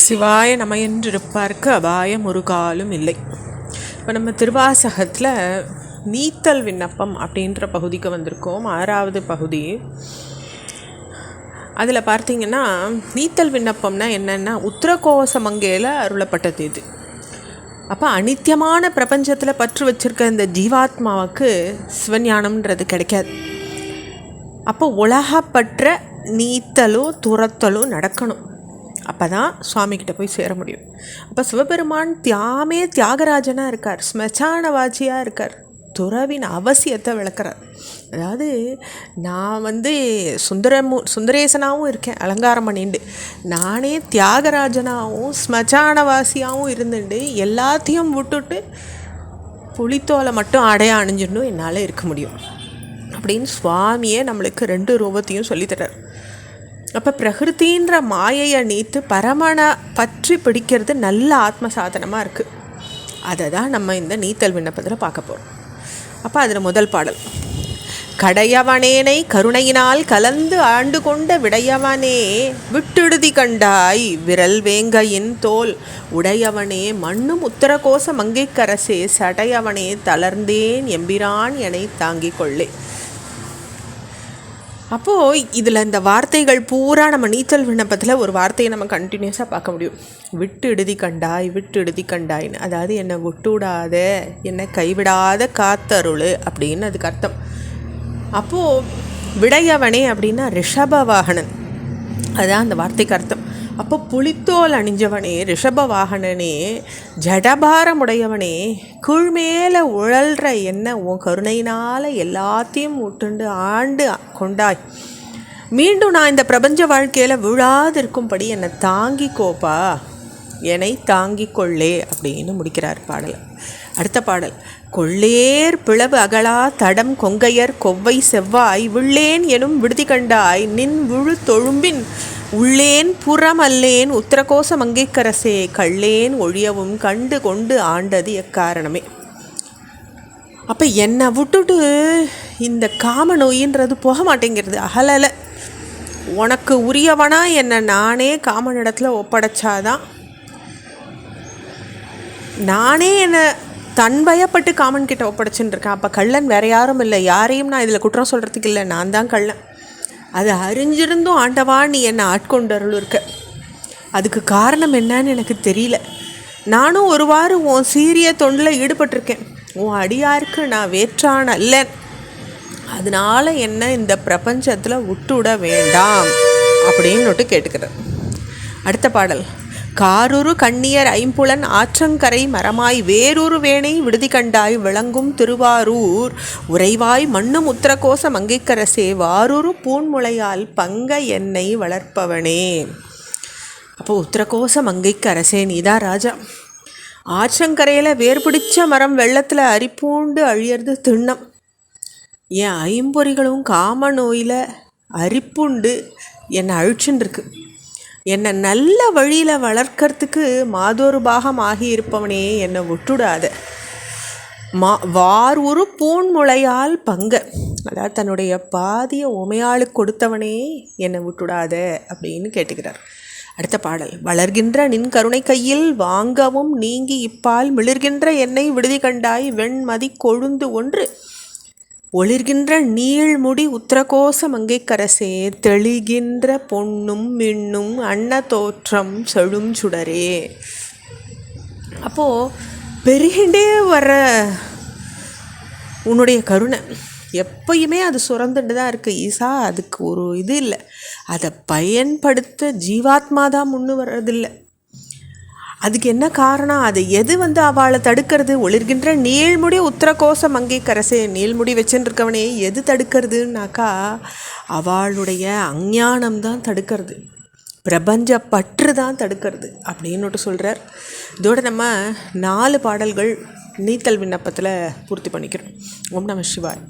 சிவாய நம என்றிருப்பார்க்கு அபாயம் ஒரு காலும் இல்லை. இப்போ நம்ம திருவாசகத்தில் நீத்தல் விண்ணப்பம் அப்படின்ற பகுதிக்கு வந்திருக்கோம். 6வது பகுதி. அதில் பார்த்திங்கன்னா நீத்தல் விண்ணப்பம்னா என்னென்னா உத்தரகோசமங்கையில் அருளப்பட்டது இது. அப்போ அனித்தியமான பிரபஞ்சத்தில் பற்று வச்சுருக்க இந்த ஜீவாத்மாவுக்கு சிவஞானம்ன்றது கிடைக்காது. அப்போ உலகப்பற்ற நீத்தலோ துரத்தலோ நடக்கணும். அப்போ தான் சுவாமிகிட்ட போய் சேர முடியும். அப்போ சிவபெருமான் தியாகராஜனாக இருக்கார், ஸ்மசானவாச்சியாக இருக்கார், துறவின் அவசியத்தை விளக்குறார். அதாவது நான் சுந்தரேசனாகவும் இருக்கேன், அலங்காரம் பண்ணிண்டு, நானே தியாகராஜனாகவும் ஸ்மசானவாசியாகவும் இருந்துட்டு எல்லாத்தையும் விட்டுட்டு புலித்தோலை மட்டும் அடைய அணிஞ்சிடணும் என்னால் இருக்க முடியும் அப்படின்னு சுவாமியே நம்மளுக்கு 2 ரூபத்தையும் சொல்லித்தரார். அப்போ பிரகிருத்தின்ற மாயையை நீத்து பரமனை பற்றி பிடிக்கிறது நல்ல ஆத்ம சாதனமாக இருக்குது. அதை தான் நம்ம இந்த நீத்தல் விண்ணப்பத்தில் பார்க்க போகிறோம். அப்போ அதில் முதல் பாடல், கடையவனேனை கருணையினால் கலந்து ஆண்டு கொண்ட விடையவனே விட்டுடுதி கண்டாய் விரல் வேங்கையின் தோல் உடையவனே மண்ணும் உத்தரகோச மங்கைக்கரசே சடையவனே தளர்ந்தேன் எம்பிரான் எனை தாங்கிக் கொள்ளே. அப்போது இதில் இந்த வார்த்தைகள் பூரா நம்ம நீச்சல் விண்ணப்பத்தில் ஒரு வார்த்தையை நம்ம கண்டினியூஸாக பார்க்க முடியும். விட்டு இடுதி கண்டாய், விட்டு இடுதி கண்டாயின்னு. அதாவது என்னை விட்டு விடாத, என்னை கைவிடாத காத்தருள் அப்படின்னு அதுக்கு அர்த்தம். அப்போது விடையவனே அப்படின்னா ரிஷப வாகனன், அதுதான் அந்த வார்த்தைக்கு அர்த்தம். அப்போ புலித்தோல் அணிஞ்சவனே, ரிஷப வாகனனே, ஜடபாரமுடையவனே, கீழ்மேலே உழல்ற என்ன உன் கருணையினால் எல்லாத்தையும் விட்டுண்டு ஆண்டு கொண்டாய், மீண்டும் நான் இந்த பிரபஞ்ச வாழ்க்கையில் விழாதிருக்கும்படி என்னை தாங்கிக்கோப்பா, என்னை தாங்கிக் கொள்ளே அப்படின்னு முடிக்கிறார் பாடல். அடுத்த பாடல், கொள்ளேர் பிளவு அகலா தடம் கொங்கையர் கொவ்வை செவ்வாய் விள்ளேன் எனும் விடுதி கண்டாய் நின் விழு தொழும்பின் உள்ளேன் புறம் அல்லேன் உத்தரகோச மங்கைக்கரசே கள்ளேன் ஒழியவும் கண்டு கொண்டு ஆண்டது எக்காரணமே. அப்போ என்னை விட்டுட்டு இந்த காம நோயின்றது போக மாட்டேங்கிறது, அகலலை. உனக்கு உரியவனா என்னை நானே காமனிடத்தில் ஒப்படைச்சாதான், நானே என்னை தன்பயப்பட்டு காமன்கிட்ட ஒப்படைச்சுன்னு இருக்கேன். அப்போ கள்ளன் வேறு யாரும் இல்லை, யாரையும் நான் இதில் குற்றம் சொல்கிறதுக்கு இல்லை, நான் தான் கள்ளன். அது அறிஞ்சிருந்தும் ஆண்டவா நீ என்னை ஆட்கொண்டருள் இருக்க. அதுக்கு காரணம் என்னன்னு எனக்கு தெரியல. நானும் ஒரு வாரம் உன் சீரிய தொண்டில் ஈடுபட்டிருக்கேன், உன் அடியாருக்கு நான் வேற்றான் அல்லன். அதனால என்ன இந்த பிரபஞ்சத்தில் விட்டுவிட வேண்டாம் அப்படின்னு கேட்டுக்கிறேன். அடுத்த பாடல், காரூரு கண்ணியர் ஐம்புலன் ஆற்றங்கரை மரமாய் வேரூரு வேணை விடுதி கண்டாய் விளங்கும் திருவாரூர் உறைவாய் மண்ணும் உத்தரகோச மங்கைக்கரசே வாரூரு பூன்முளையால் பங்க என்னை வளர்ப்பவனே. அப்போ உத்தரகோச மங்கைக்கரசே நீதான் ராஜா. ஆற்றங்கரையில் வேர் பிடிச்ச மரம் வெள்ளத்தில் அரிப்பூண்டு அழியறது திண்ணம். என் ஐம்பொறிகளும் காம நோயில் அரிப்புண்டு என்னை அழிச்சுன்னு இருக்கு. என்னை நல்ல வழியில் வளர்க்கறதுக்கு மாதொரு பாகம் ஆகி இருப்பவனே என்னை விட்டுடாத. வார் ஒரு பூன்முளையால் பங்க, அதாவது தன்னுடைய பாதியை உமையாளுக்கு கொடுத்தவனே என்னை விட்டுடாத அப்படின்னு கேட்டுக்கிறார். அடுத்த பாடல், வளர்கின்ற நின் கருணை கையில் வாங்கவும் நீங்கி இப்பால் மிளர்கின்ற என்னை விடுதி கண்டாய் வெண்மதி கொழுந்து ஒன்று ஒளிர்கின்ற நீள்முடி உத்தரகோச மங்கைக்கரசே தெளிகின்ற பொன்னும் மின்னும் அன்ன தோற்றம் செழும் சுடரே. அப்போது பெருகிண்டே வர உன்னுடைய கருணை எப்பயுமே அது சுரந்துட்டு தான் இருக்குது ஈசா. அதுக்கு ஒரு இது இல்லை, அதை பயன்படுத்த ஜீவாத்மா தான் முன்னு வர்றதில்லை. அதுக்கு என்ன காரணம்? அது எது அவளை தடுக்கிறது? ஒளிர்கின்ற நீள்முடி உத்தரகோச மங்கைக்கரசே, நீள்முடி வச்சுருக்கவனே எது தடுக்கிறதுனாக்கா அவளுடைய அஞ்ஞானம்தான் தடுக்கிறது, பிரபஞ்ச பற்று தான் தடுக்கிறது அப்படின்னு சொல்கிறார். இதோட நம்ம 4 பாடல்கள் நீத்தல் விண்ணப்பத்தில் பூர்த்தி பண்ணிக்கிறோம். ஓம் நம சிவாய்.